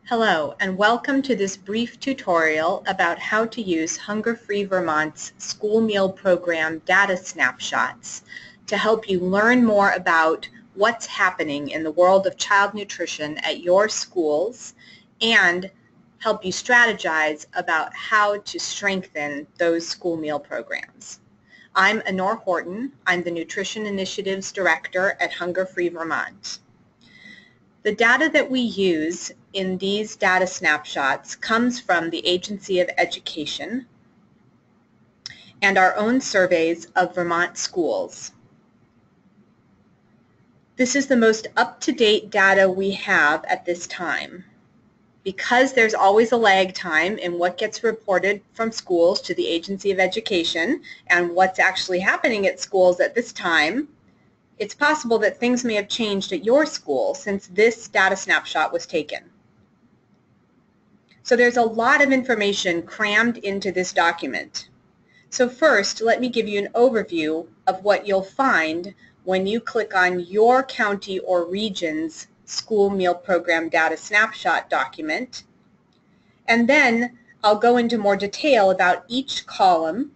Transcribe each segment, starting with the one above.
Hello, and welcome to this brief tutorial about how to use Hunger Free Vermont's school meal program data snapshots to help you learn more about what's happening in the world of child nutrition at your schools and help you strategize about how to strengthen those school meal programs. I'm Honor Horton. I'm the Nutrition Initiatives Director at Hunger Free Vermont. The data that we use in these data snapshots comes from the Agency of Education and our own surveys of Vermont schools. This is the most up-to-date data we have at this time. Because there's always a lag time in what gets reported from schools to the Agency of Education and what's actually happening at schools at this time, it's possible that things may have changed at your school since this data snapshot was taken. So there's a lot of information crammed into this document. So first, let me give you an overview of what you'll find when you click on your county or region's school meal program data snapshot document. And then I'll go into more detail about each column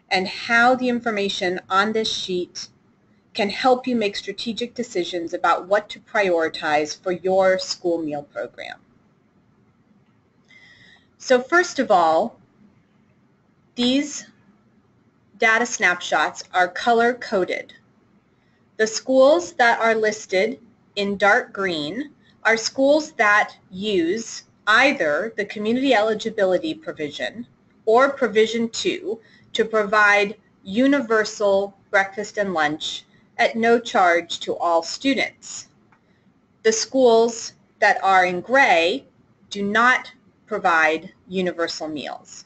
and how the information on this sheet can help you make strategic decisions about what to prioritize for your school meal program. So first of all, these data snapshots are color-coded. The schools that are listed in dark green are schools that use either the Community Eligibility Provision or Provision 2 to provide universal breakfast and lunch at no charge to all students. The schools that are in gray do not provide universal meals.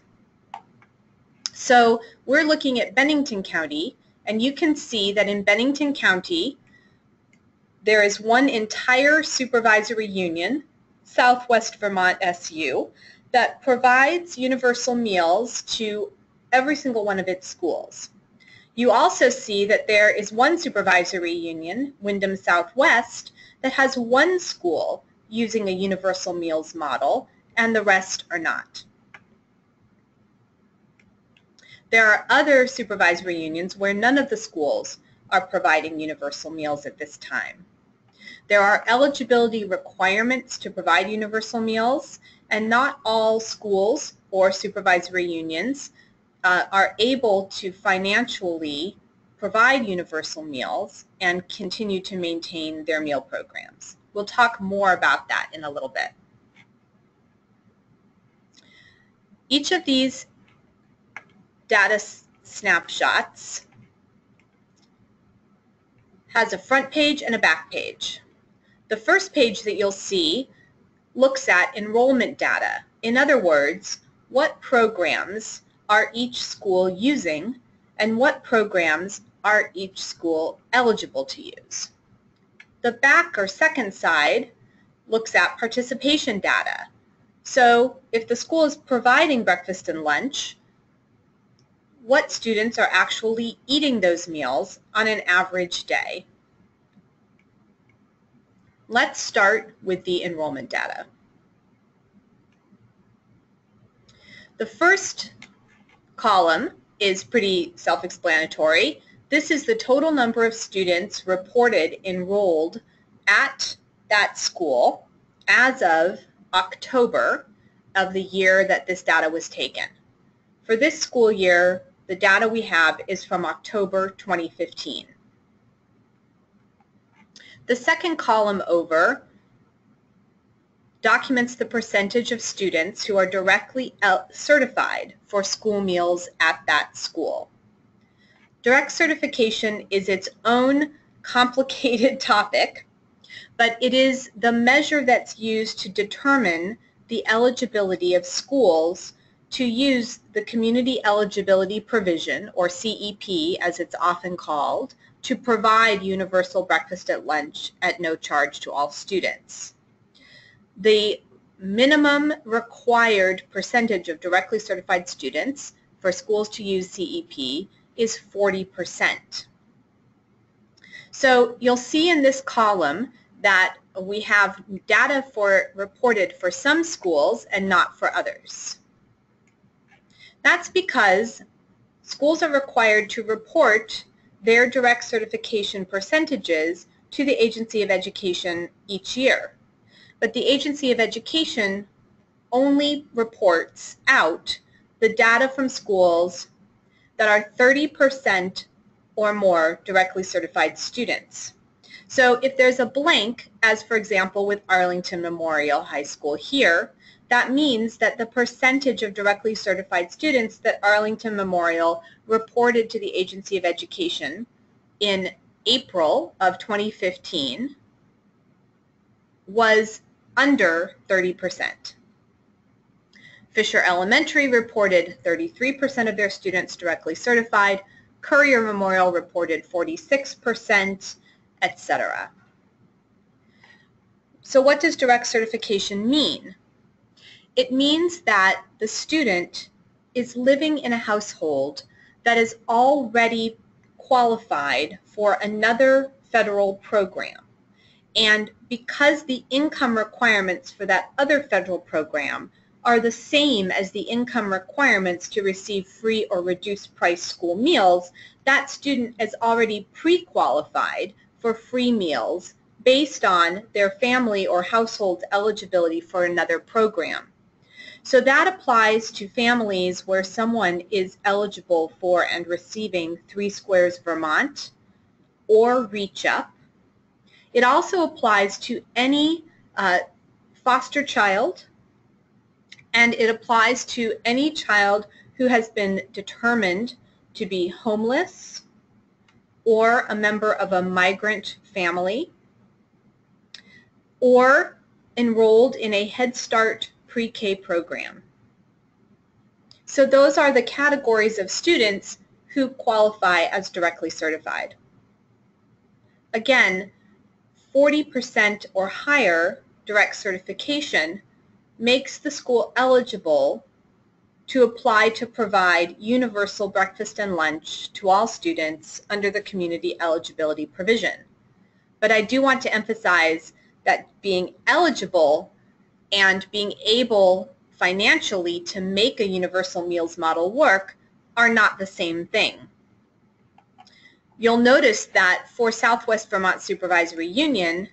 So we're looking at Bennington County, and you can see that in Bennington County there is one entire supervisory union, Southwest Vermont SU, that provides universal meals to every single one of its schools. You also see that there is one supervisory union, Wyndham Southwest, that has one school using a universal meals model, and the rest are not. There are other supervisory unions where none of the schools are providing universal meals at this time. There are eligibility requirements to provide universal meals, and not all schools or supervisory unions are able to financially provide universal meals and continue to maintain their meal programs. We'll talk more about that in a little bit. Each of these data snapshots has a front page and a back page. The first page that you'll see looks at enrollment data. In other words, what programs are each school using and what programs are each school eligible to use. The back or second side looks at participation data. So if the school is providing breakfast and lunch, what students are actually eating those meals on an average day? Let's start with the enrollment data. The first column is pretty self-explanatory. This is the total number of students reported enrolled at that school as of October of the year that this data was taken. For this school year, the data we have is from October 2015. The second column over documents the percentage of students who are directly certified for school meals at that school. Direct certification is its own complicated topic, but it is the measure that's used to determine the eligibility of schools to use the Community Eligibility Provision, or CEP as it's often called, to provide universal breakfast at lunch at no charge to all students. The minimum required percentage of directly certified students for schools to use CEP is 40%. So you'll see in this column that we have data reported for some schools and not for others. That's because schools are required to report their direct certification percentages to the Agency of Education each year. But the Agency of Education only reports out the data from schools that are 30% or more directly certified students. So if there's a blank, as for example with Arlington Memorial High School here, that means that the percentage of directly certified students that Arlington Memorial reported to the Agency of Education in April of 2015 was under 30%. Fisher Elementary reported 33% of their students directly certified. Courier Memorial reported 46%, etc. So what does direct certification mean? It means that the student is living in a household that is already qualified for another federal program. And because the income requirements for that other federal program are the same as the income requirements to receive free or reduced price school meals, that student is already pre-qualified for free meals based on their family or household's eligibility for another program. So that applies to families where someone is eligible for and receiving 3 Squares Vermont or Reach Up. It also applies to any foster child, and it applies to any child who has been determined to be homeless or a member of a migrant family or enrolled in a Head Start pre-K program. So those are the categories of students who qualify as directly certified. Again, 40% or higher direct certification makes the school eligible to apply to provide universal breakfast and lunch to all students under the community eligibility provision. But I do want to emphasize that being eligible and being able financially to make a universal meals model work are not the same thing. You'll notice that for Southwest Vermont Supervisory Union,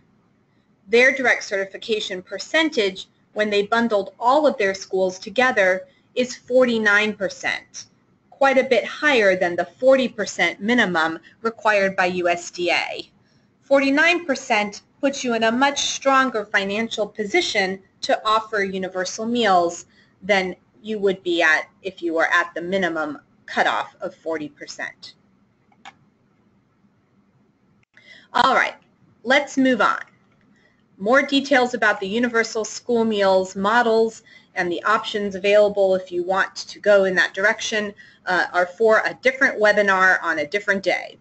their direct certification percentage when they bundled all of their schools together is 49%, quite a bit higher than the 40% minimum required by USDA. 49% puts you in a much stronger financial position to offer universal meals than you would be at if you were at the minimum cutoff of 40%. All right, let's move on. More details about the universal school meals models and the options available if you want to go in that direction are for a different webinar on a different day.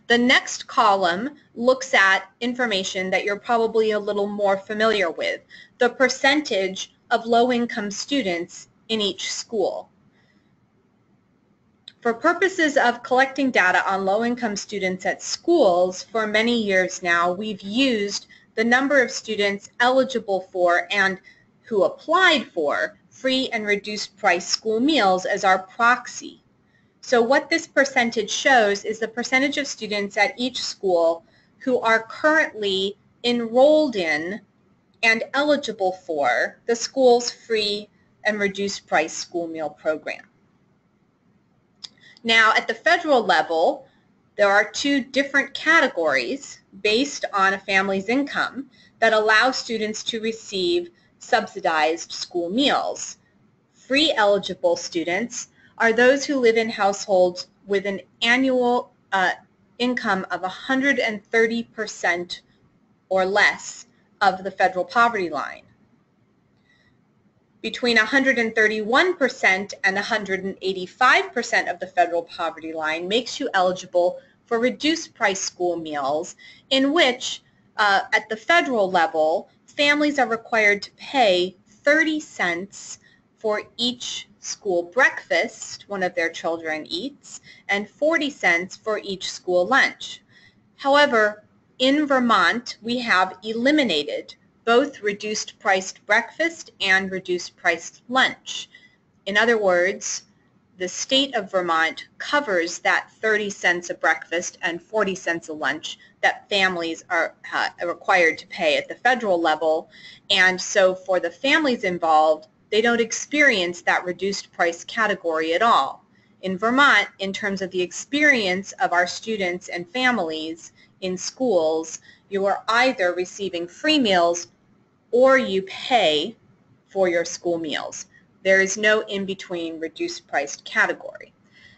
The next column looks at information that you're probably a little more familiar with, the percentage of low-income students in each school. For purposes of collecting data on low-income students at schools for many years now, we've used the number of students eligible for and who applied for free and reduced price school meals as our proxy. So what this percentage shows is the percentage of students at each school who are currently enrolled in and eligible for the school's free and reduced price school meal program. Now, at the federal level, there are 2 different categories based on a family's income that allow students to receive subsidized school meals. Free eligible students are those who live in households with an annual income of 130% or less of the federal poverty line. Between 131% and 185% of the federal poverty line makes you eligible for reduced price school meals, in which at the federal level, families are required to pay 30 cents for each school breakfast one of their children eats and 40 cents for each school lunch. However, in Vermont, we have eliminated both reduced-priced breakfast and reduced-priced lunch. In other words, the state of Vermont covers that 30 cents a breakfast and 40 cents a lunch that families are required to pay at the federal level. And so for the families involved, they don't experience that reduced price category at all. In Vermont, in terms of the experience of our students and families in schools, you are either receiving free meals or you pay for your school meals. There is no in-between reduced-priced category.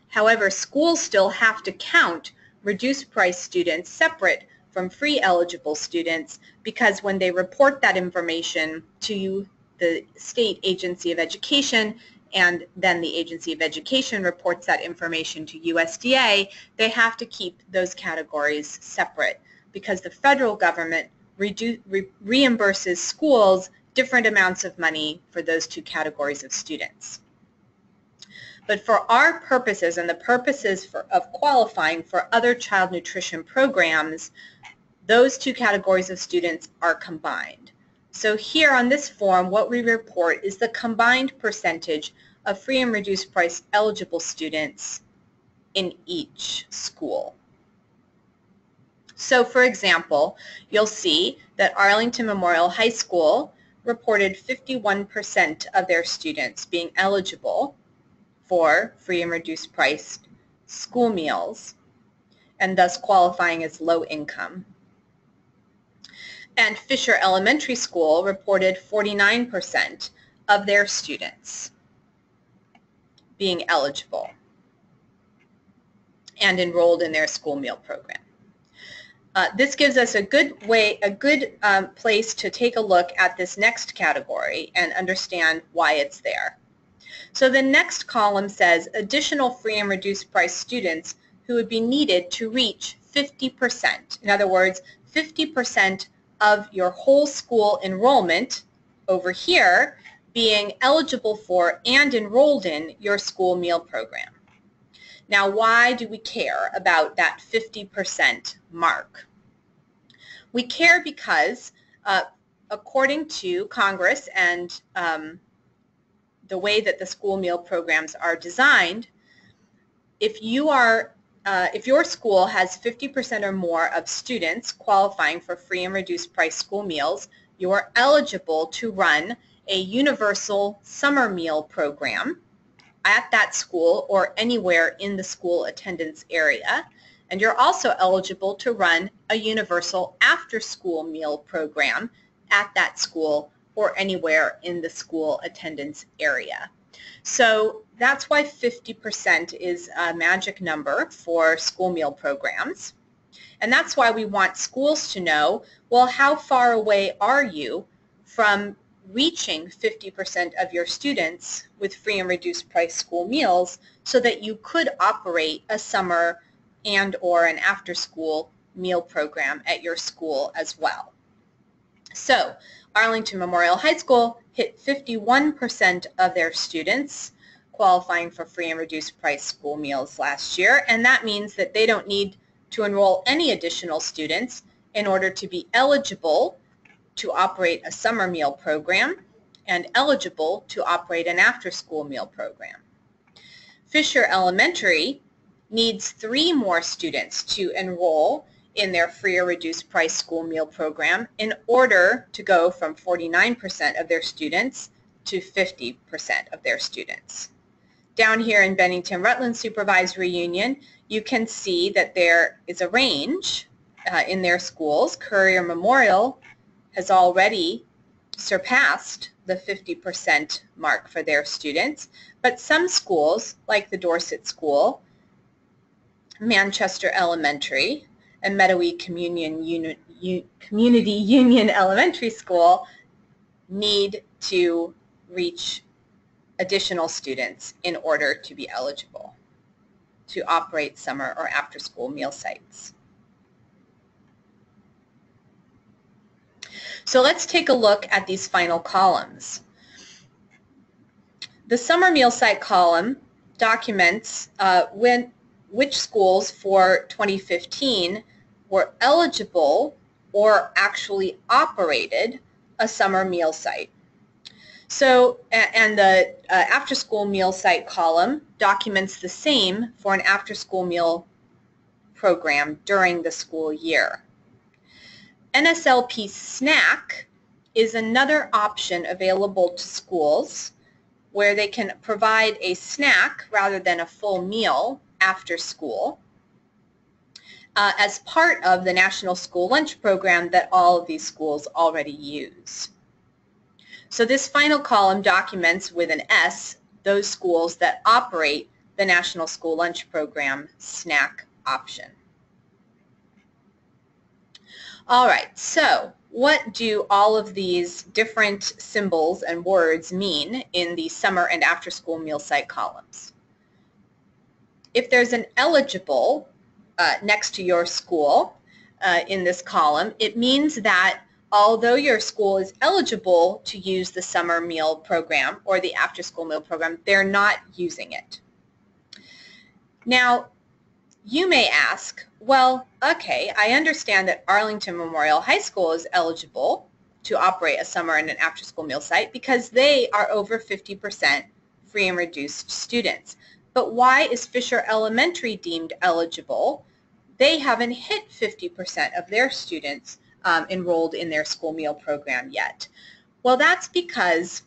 However, schools still have to count reduced-price students separate from free eligible students, because when they report that information to the state agency of education, and then the agency of education reports that information to USDA, they have to keep those categories separate, because the federal government reimburses schools different amounts of money for those two categories of students. But for our purposes and the purposes of qualifying for other child nutrition programs, those two categories of students are combined. So here on this form, what we report is the combined percentage of free and reduced price eligible students in each school. So for example, you'll see that Arlington Memorial High School reported 51% of their students being eligible for free and reduced priced school meals, and thus qualifying as low income. And Fisher Elementary School reported 49% of their students being eligible and enrolled in their school meal program. This gives us a good place to take a look at this next category and understand why it's there. So the next column says additional free and reduced price students who would be needed to reach 50%. In other words, 50% of your whole school enrollment over here being eligible for and enrolled in your school meal program. Now, why do we care about that 50% mark? We care because according to Congress and the way that the school meal programs are designed, if your school has 50% or more of students qualifying for free and reduced price school meals, you are eligible to run a universal summer meal program at that school or anywhere in the school attendance area. And you're also eligible to run a universal after-school meal program at that school or anywhere in the school attendance area. So that's why 50% is a magic number for school meal programs. And that's why we want schools to know, well, how far away are you from reaching 50% of your students with free and reduced price school meals, so that you could operate a summer and or an after-school meal program at your school as well. So Arlington Memorial High School hit 51% of their students qualifying for free and reduced price school meals last year, and that means that they don't need to enroll any additional students in order to be eligible to operate a summer meal program and eligible to operate an after-school meal program. Fisher Elementary needs 3 more students to enroll in their free or reduced price school meal program in order to go from 49% of their students to 50% of their students. Down here in Bennington Rutland Supervisory Union, you can see that there is a range in their schools. Courier Memorial has already surpassed the 50% mark for their students, but some schools, like the Dorset School, Manchester Elementary, and Meadowee Community Union Elementary School, need to reach additional students in order to be eligible to operate summer or after-school meal sites. So let's take a look at these final columns. The summer meal site column documents which schools for 2015 were eligible or actually operated a summer meal site. So, and the after-school meal site column documents the same for an after-school meal program during the school year. NSLP snack is another option available to schools where they can provide a snack rather than a full meal after school as part of the National School Lunch Program that all of these schools already use. So this final column documents with an S those schools that operate the National School Lunch Program snack option. All right, so what do all of these different symbols and words mean in the summer and after school meal site columns? If there's an eligible next to your school in this column, it means that although your school is eligible to use the summer meal program or the after school meal program, they're not using it. Now, you may ask, well, okay, I understand that Arlington Memorial High School is eligible to operate a summer and an after-school meal site because they are over 50% free and reduced students. But why is Fisher Elementary deemed eligible? They haven't hit 50% of their students enrolled in their school meal program yet. Well, that's because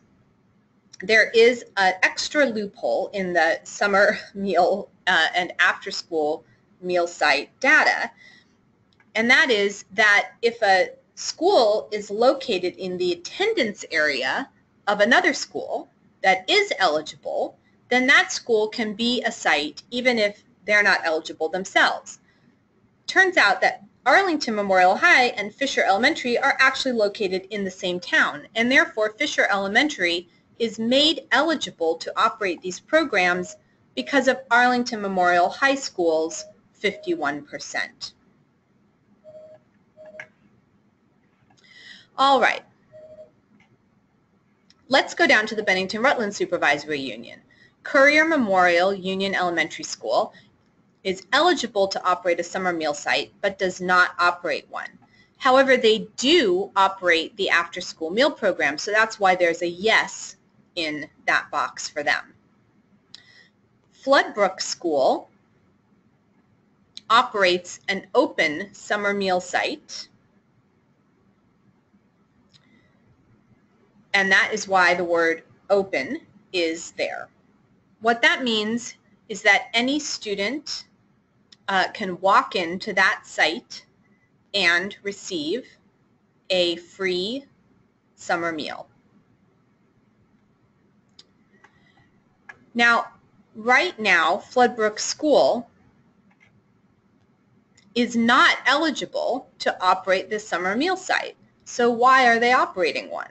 there is an extra loophole in the summer meal and after-school meal site data, and that is that if a school is located in the attendance area of another school that is eligible, then that school can be a site even if they're not eligible themselves. Turns out that Arlington Memorial High and Fisher Elementary are actually located in the same town, and therefore Fisher Elementary is made eligible to operate these programs because of Arlington Memorial High School's 51%. All right, let's go down to the Bennington Rutland Supervisory Union. Courier Memorial Union Elementary School is eligible to operate a summer meal site but does not operate one. However, they do operate the after-school meal program, so that's why there's a yes in that box for them. FloodBrooke School operates an open summer meal site, and that is why the word open is there. What that means is that any student can walk into that site and receive a free summer meal. Now, right now, FloodBrooke School is not eligible to operate this summer meal site. So why are they operating one?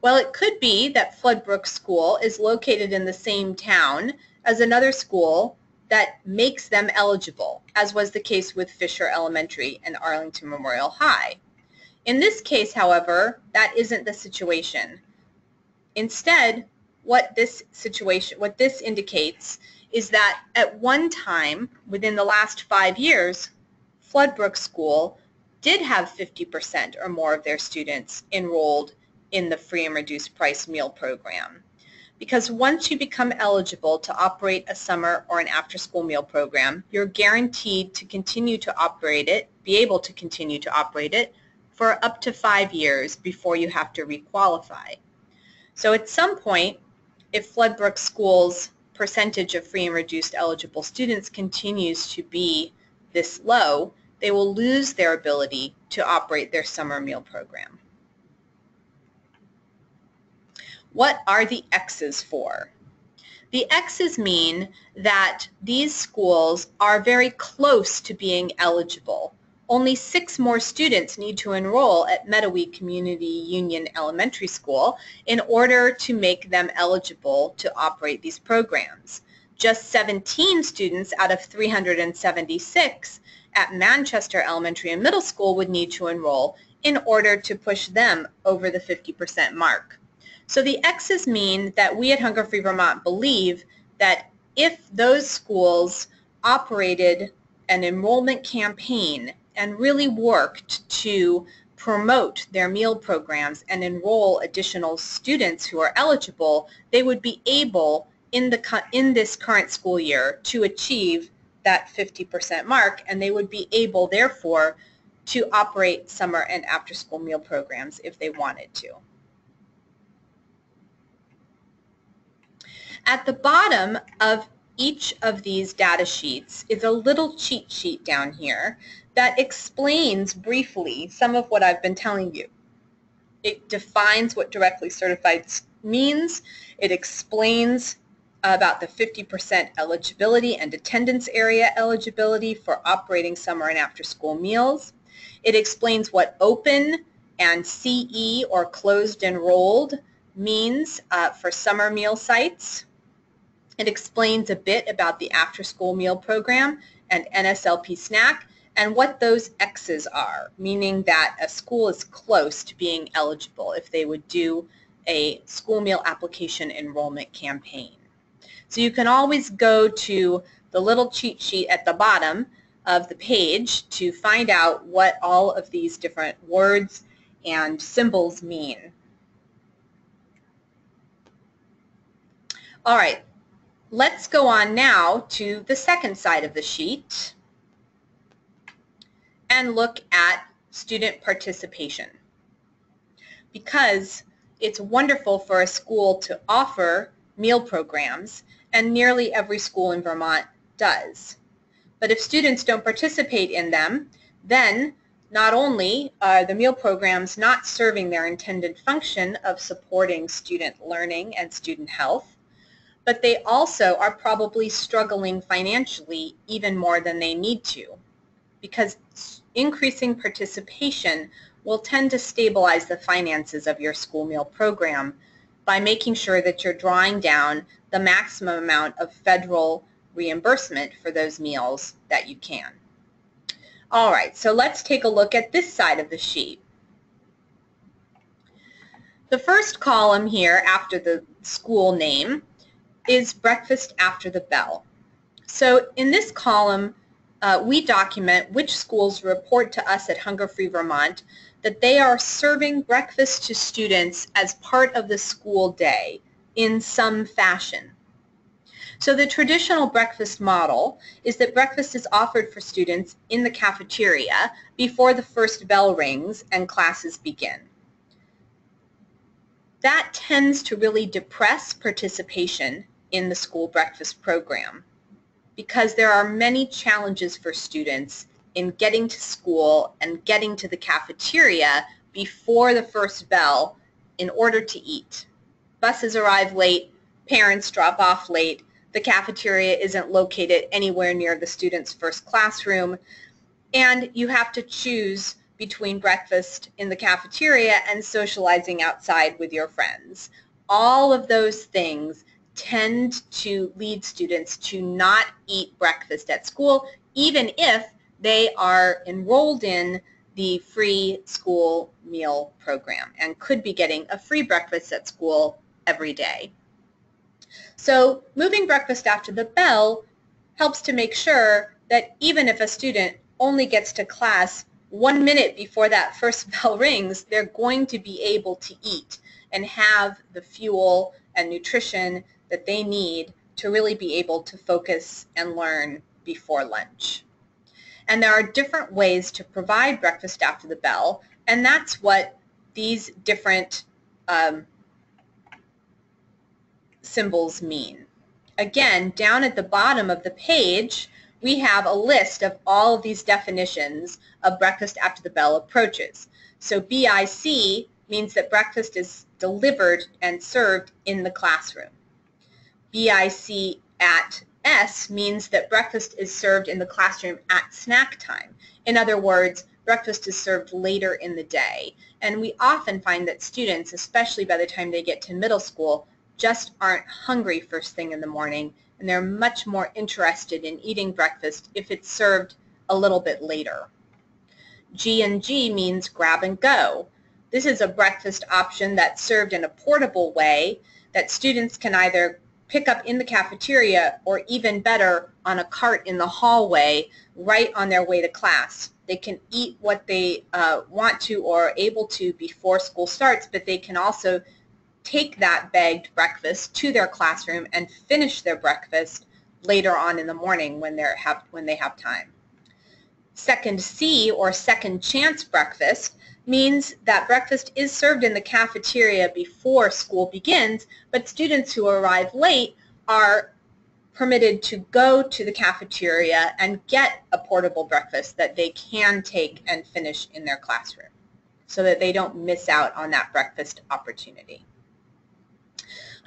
Well, it could be that FloodBrooke School is located in the same town as another school that makes them eligible, as was the case with Fisher Elementary and Arlington Memorial High. In this case, however, that isn't the situation. Instead, what this indicates is that at one time, within the last 5 years, FloodBrooke School did have 50% or more of their students enrolled in the free and reduced price meal program. Because once you become eligible to operate a summer or an after-school meal program, you're guaranteed to continue to operate it, be able to continue to operate it for up to 5 years before you have to requalify. So at some point, if FloodBrooke School's percentage of free and reduced eligible students continues to be this low, they will lose their ability to operate their summer meal program. What are the X's for? The X's mean that these schools are very close to being eligible. Only 6 more students need to enroll at Meadowee Community Union Elementary School in order to make them eligible to operate these programs. Just 17 students out of 376 at Manchester Elementary and Middle School would need to enroll in order to push them over the 50% mark. So the X's mean that we at Hunger Free Vermont believe that if those schools operated an enrollment campaign and really worked to promote their meal programs and enroll additional students who are eligible, they would be able in this current school year to achieve that 50% mark, and they would be able, therefore, to operate summer and after-school meal programs if they wanted to. At the bottom of each of these data sheets is a little cheat sheet down here that explains briefly some of what I've been telling you. It defines what directly certified means. It explains about the 50% eligibility and attendance area eligibility for operating summer and after-school meals. It explains what open and CE or closed enrolled means for summer meal sites. It explains a bit about the after-school meal program and NSLP snack and what those X's are, meaning that a school is close to being eligible if they would do a school meal application enrollment campaign. So you can always go to the little cheat sheet at the bottom of the page to find out what all of these different words and symbols mean. All right, let's go on now to the second side of the sheet and look at student participation. Because it's wonderful for a school to offer meal programs, and nearly every school in Vermont does. But if students don't participate in them, then not only are the meal programs not serving their intended function of supporting student learning and student health, but they also are probably struggling financially even more than they need to, because increasing participation will tend to stabilize the finances of your school meal program by making sure that you're drawing down the maximum amount of federal reimbursement for those meals that you can. All right, so let's take a look at this side of the sheet. The first column here after the school name is breakfast after the bell. So in this column, we document which schools report to us at Hunger Free Vermont that they are serving breakfast to students as part of the school day in some fashion. So the traditional breakfast model is that breakfast is offered for students in the cafeteria before the first bell rings and classes begin. That tends to really depress participation in the school breakfast program because there are many challenges for students in getting to school and getting to the cafeteria before the first bell in order to eat. Buses arrive late, parents drop off late, the cafeteria isn't located anywhere near the student's first classroom, and you have to choose between breakfast in the cafeteria and socializing outside with your friends. All of those things tend to lead students to not eat breakfast at school, even if they are enrolled in the free school meal program and could be getting a free breakfast at school every day. So moving breakfast after the bell helps to make sure that even if a student only gets to class 1 minute before that first bell rings, they're going to be able to eat and have the fuel and nutrition that they need to really be able to focus and learn before lunch. And there are different ways to provide breakfast after the bell, and that's what these different symbols mean. Again, down at the bottom of the page, we have a list of all of these definitions of breakfast after the bell approaches. So BIC means that breakfast is delivered and served in the classroom. BIC at S means that breakfast is served in the classroom at snack time. In other words, breakfast is served later in the day. And we often find that students, especially by the time they get to middle school, just aren't hungry first thing in the morning, and they're much more interested in eating breakfast if it's served a little bit later. G&G means grab and go. This is a breakfast option that's served in a portable way that students can either pick up in the cafeteria or even better on a cart in the hallway right on their way to class. They can eat what they want to or are able to before school starts, but they can also take that bagged breakfast to their classroom and finish their breakfast later on in the morning when they have time. Second C, or second chance breakfast, means that breakfast is served in the cafeteria before school begins, but students who arrive late are permitted to go to the cafeteria and get a portable breakfast that they can take and finish in their classroom so that they don't miss out on that breakfast opportunity.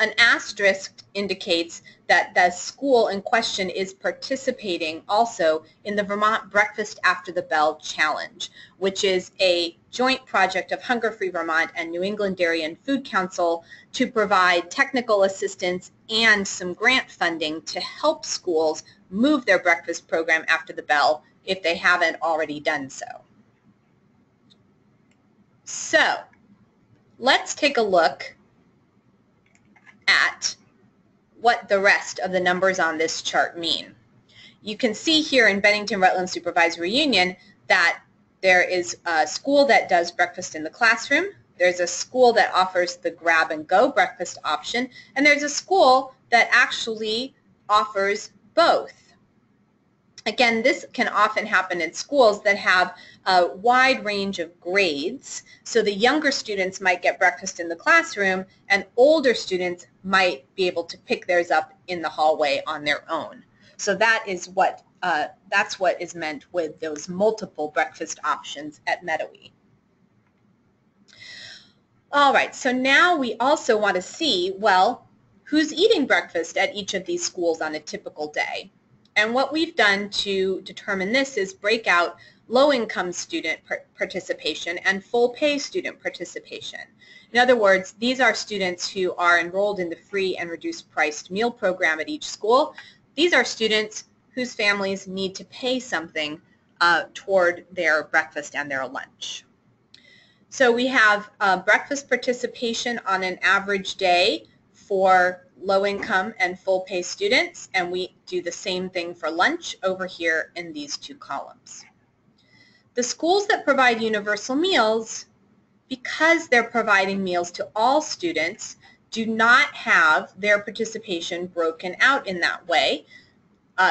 An asterisk indicates that the school in question is participating also in the Vermont Breakfast After the Bell Challenge, which is a joint project of Hunger Free Vermont and New England Dairy and Food Council to provide technical assistance and some grant funding to help schools move their breakfast program after the bell if they haven't already done so. So let's take a look at what the rest of the numbers on this chart mean. You can see here in Bennington Rutland Supervisory Union that there is a school that does breakfast in the classroom, there's a school that offers the grab-and-go breakfast option, and there's a school that actually offers both. Again, this can often happen in schools that have a wide range of grades, so the younger students might get breakfast in the classroom and older students might be able to pick theirs up in the hallway on their own. So that is that's what is meant with those multiple breakfast options at Meadowy. All right, so now we also want to see, well, who's eating breakfast at each of these schools on a typical day? And what we've done to determine this is break out low-income student participation and full-pay student participation. In other words, these are students who are enrolled in the free and reduced-priced meal program at each school. These are students whose families need to pay something toward their breakfast and their lunch. So we have breakfast participation on an average day for low-income and full-pay students, and we do the same thing for lunch over here in these two columns. The schools that provide universal meals, because they're providing meals to all students, do not have their participation broken out in that way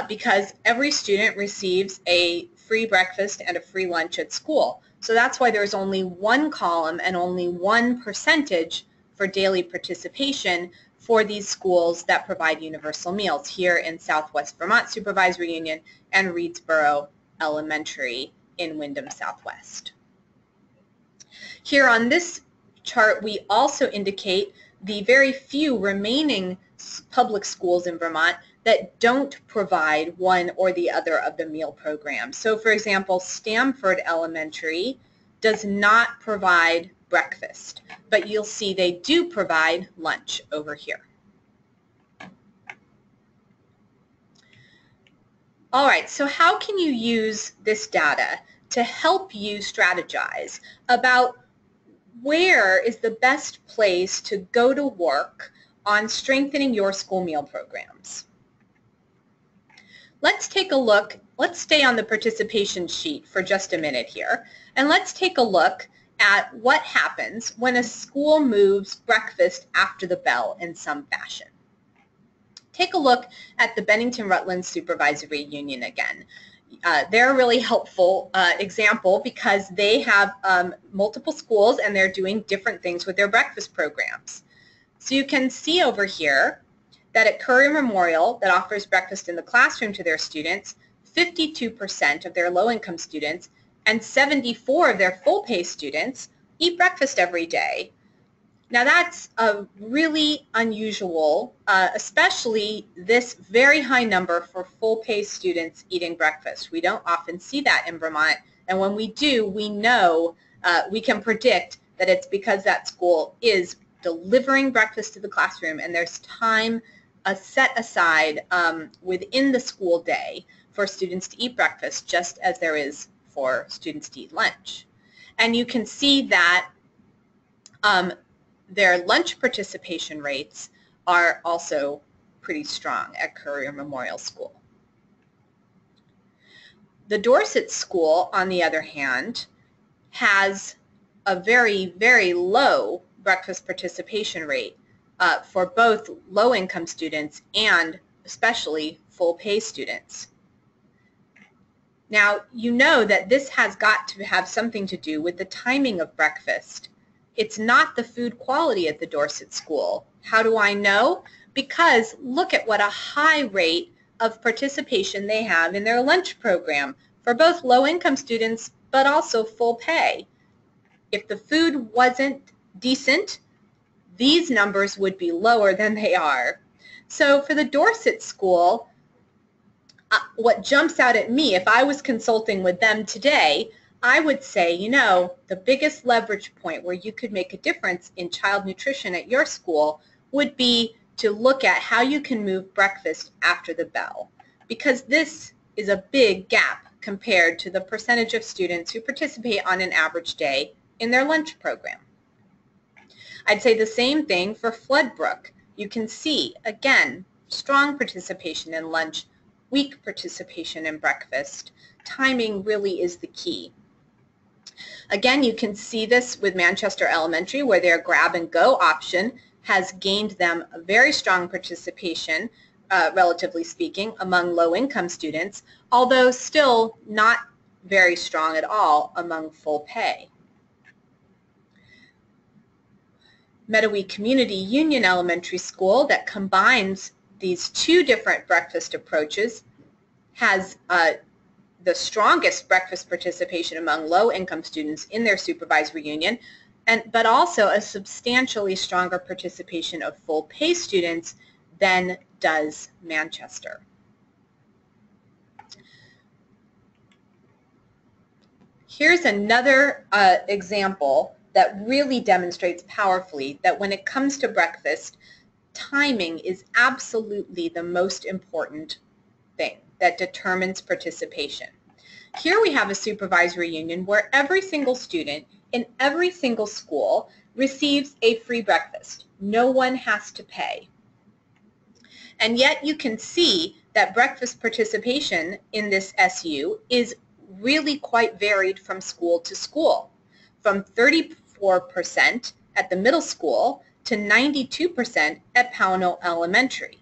because every student receives a free breakfast and a free lunch at school. So that's why there's only one column and only one percentage for daily participation for these schools that provide universal meals here in Southwest Vermont Supervisory Union and Reedsboro Elementary in Windham Southwest. Here on this chart, we also indicate the very few remaining public schools in Vermont that don't provide one or the other of the meal programs. So for example, Stamford Elementary does not provide breakfast, but you'll see they do provide lunch over here. All right, so how can you use this data to help you strategize about where is the best place to go to work on strengthening your school meal programs? Let's take a look. Let's stay on the participation sheet for just a minute here, and let's take a look at what happens when a school moves breakfast after the bell in some fashion. Take a look at the Bennington Rutland Supervisory Union again. They're a really helpful example because they have multiple schools and they're doing different things with their breakfast programs. So you can see over here that at Courier Memorial, that offers breakfast in the classroom to their students, 52% of their low-income students and 74% of their full-pay students eat breakfast every day. Now that's a really unusual, especially this very high number for full-pay students eating breakfast. We don't often see that in Vermont, and when we do, we know, we can predict that it's because that school is delivering breakfast to the classroom and there's time set aside within the school day for students to eat breakfast, just as there is for students to eat lunch. And you can see that their lunch participation rates are also pretty strong at Courier Memorial School. The Dorset School, on the other hand, has a very, very low breakfast participation rate for both low-income students and especially full-pay students. Now, you know that this has got to have something to do with the timing of breakfast. It's not the food quality at the Dorset School. How do I know? Because look at what a high rate of participation they have in their lunch program for both low-income students but also full pay. If the food wasn't decent, these numbers would be lower than they are. So for the Dorset School, what jumps out at me, if I was consulting with them today, I would say, you know, the biggest leverage point where you could make a difference in child nutrition at your school would be to look at how you can move breakfast after the bell, because this is a big gap compared to the percentage of students who participate on an average day in their lunch program. I'd say the same thing for FloodBrooke. You can see, again, strong participation in lunch, weak participation in breakfast. Timing really is the key. Again, you can see this with Manchester Elementary, where their grab-and-go option has gained them a very strong participation, relatively speaking, among low-income students, although still not very strong at all among full pay. Meadowee Community Union Elementary School, that combines these two different breakfast approaches, has the strongest breakfast participation among low-income students in their supervisory union, but also a substantially stronger participation of full-pay students than does Manchester. Here's another example that really demonstrates powerfully that when it comes to breakfast, timing is absolutely the most important thing that determines participation. Here we have a supervisory union where every single student in every single school receives a free breakfast. No one has to pay. And yet you can see that breakfast participation in this SU is really quite varied from school to school, from 34% at the middle school to 92% at Pownell Elementary.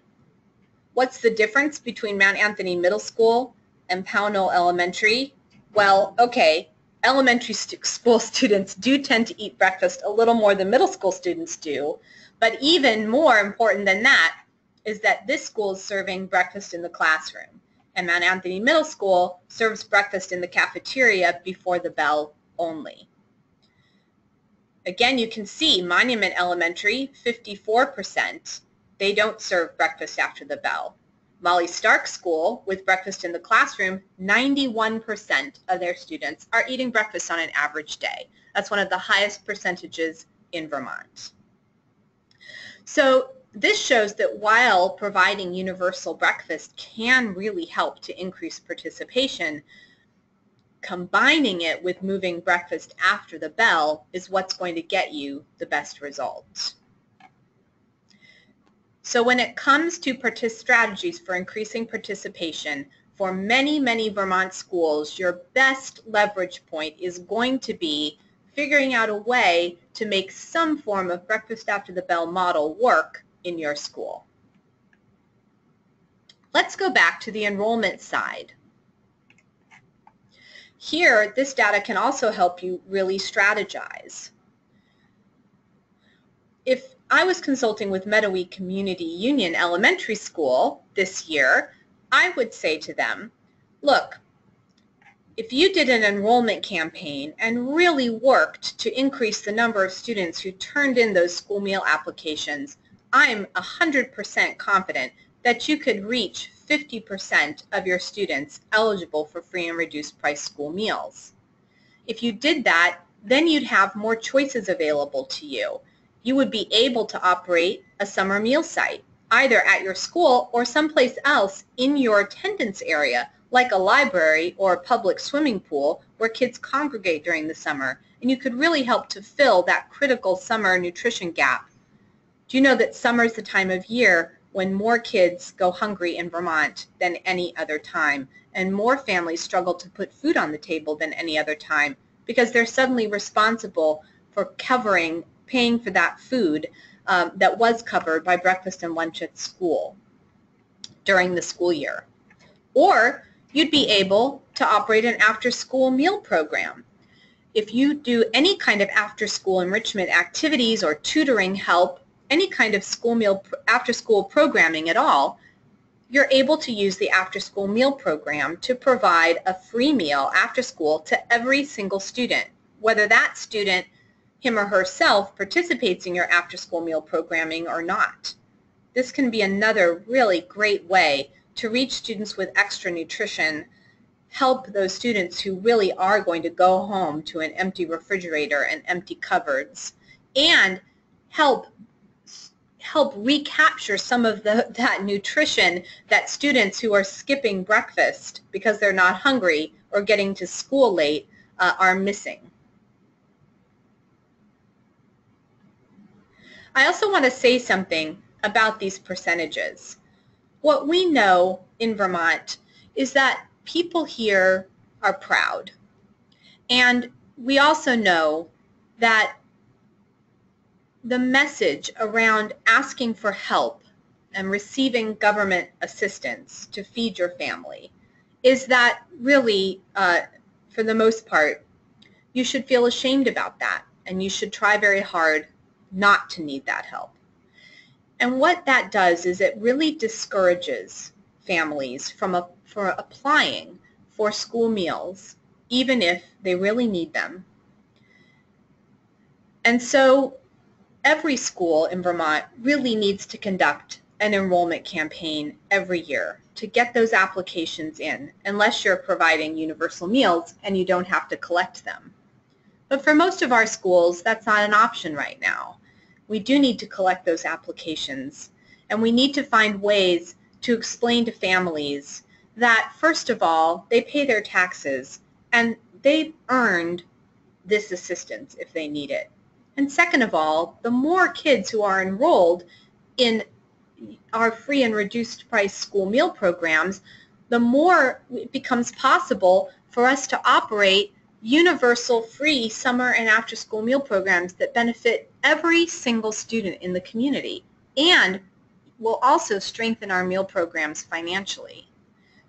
What's the difference between Mount Anthony Middle School and Pownell Elementary? Well, okay, elementary school students do tend to eat breakfast a little more than middle school students do, but even more important than that is that this school is serving breakfast in the classroom, and Mount Anthony Middle School serves breakfast in the cafeteria before the bell only. Again, you can see Monument Elementary, 54%. They don't serve breakfast after the bell. Molly Stark School, with breakfast in the classroom, 91% of their students are eating breakfast on an average day. That's one of the highest percentages in Vermont. So this shows that while providing universal breakfast can really help to increase participation, combining it with moving breakfast after the bell is what's going to get you the best results. So when it comes to strategies for increasing participation, for many, many Vermont schools, your best leverage point is going to be figuring out a way to make some form of breakfast after the bell model work in your school. Let's go back to the enrollment side. Here, this data can also help you really strategize. If I was consulting with Meadowee Community Union Elementary School this year, I would say to them, look, if you did an enrollment campaign and really worked to increase the number of students who turned in those school meal applications, I'm 100% confident that you could reach 50% of your students eligible for free and reduced price school meals. If you did that, then you'd have more choices available to you. You would be able to operate a summer meal site, either at your school or someplace else in your attendance area, like a library or a public swimming pool where kids congregate during the summer, and you could really help to fill that critical summer nutrition gap. Do you know that summer is the time of year when more kids go hungry in Vermont than any other time, and more families struggle to put food on the table than any other time because they're suddenly responsible for paying for that food that was covered by breakfast and lunch at school during the school year. Or you'd be able to operate an after-school meal program. If you do any kind of after-school enrichment activities or tutoring help, any kind of after-school programming at all, you're able to use the after-school meal program to provide a free meal after school to every single student, whether that student, him or herself, participates in your after-school meal programming or not. This can be another really great way to reach students with extra nutrition, help those students who really are going to go home to an empty refrigerator and empty cupboards, and help recapture some of that nutrition that students who are skipping breakfast because they're not hungry or getting to school late are missing. I also want to say something about these percentages. What we know in Vermont is that people here are proud. And we also know that the message around asking for help and receiving government assistance to feed your family is that really, for the most part, you should feel ashamed about that, and you should try very hard not to need that help. And what that does is it really discourages families from applying for school meals, even if they really need them. And so every school in Vermont really needs to conduct an enrollment campaign every year to get those applications in, unless you're providing universal meals and you don't have to collect them. But for most of our schools, that's not an option right now. We do need to collect those applications, and we need to find ways to explain to families that, first of all, they pay their taxes and they earned this assistance if they need it. And second of all, the more kids who are enrolled in our free and reduced price school meal programs, the more it becomes possible for us to operate universal free summer and after school meal programs that benefit every single student in the community and will also strengthen our meal programs financially.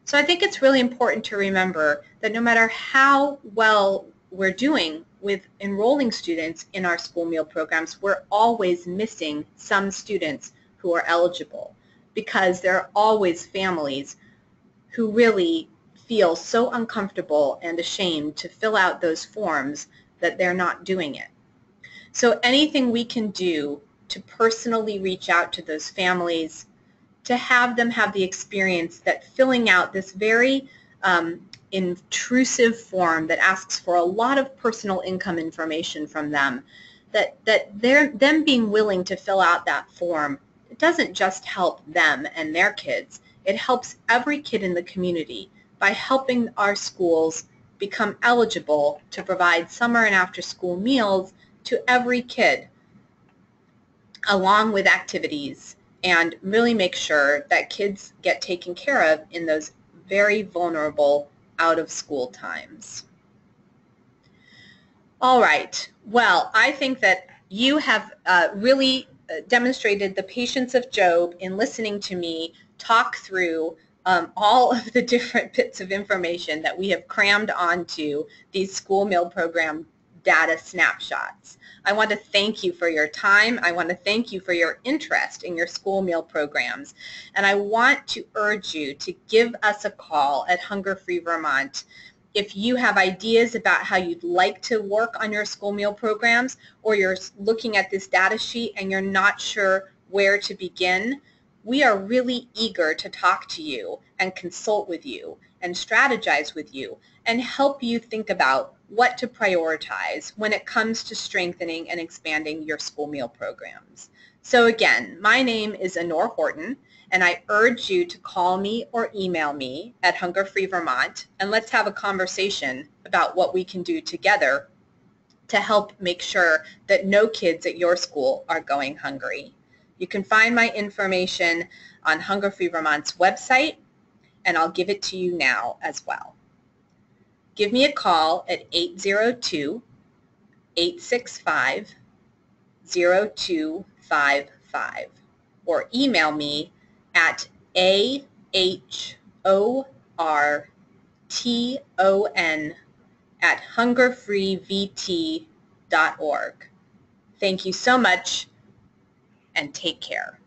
So I think it's really important to remember that no matter how well we're doing with enrolling students in our school meal programs, we're always missing some students who are eligible, because there are always families who really feel so uncomfortable and ashamed to fill out those forms that they're not doing it. So anything we can do to personally reach out to those families, to have them have the experience that filling out this very intrusive form that asks for a lot of personal income information from them, that them being willing to fill out that form, it doesn't just help them and their kids, it helps every kid in the community by helping our schools become eligible to provide summer and after school meals to every kid, along with activities, and really make sure that kids get taken care of in those very vulnerable out of school times. All right, well, I think that you have really demonstrated the patience of Job in listening to me talk through all of the different bits of information that we have crammed onto these school meal program data snapshots. I want to thank you for your time. I want to thank you for your interest in your school meal programs. And I want to urge you to give us a call at Hunger Free Vermont if you have ideas about how you'd like to work on your school meal programs, or you're looking at this data sheet and you're not sure where to begin. We are really eager to talk to you and consult with you and strategize with you and help you think about what to prioritize when it comes to strengthening and expanding your school meal programs. So again, my name is Honor Horton, and I urge you to call me or email me at Hunger Free Vermont, and let's have a conversation about what we can do together to help make sure that no kids at your school are going hungry. You can find my information on Hunger Free Vermont's website, and I'll give it to you now as well. Give me a call at 802-865-0255 or email me at ahorton@hungerfreevt.org. Thank you so much, and take care.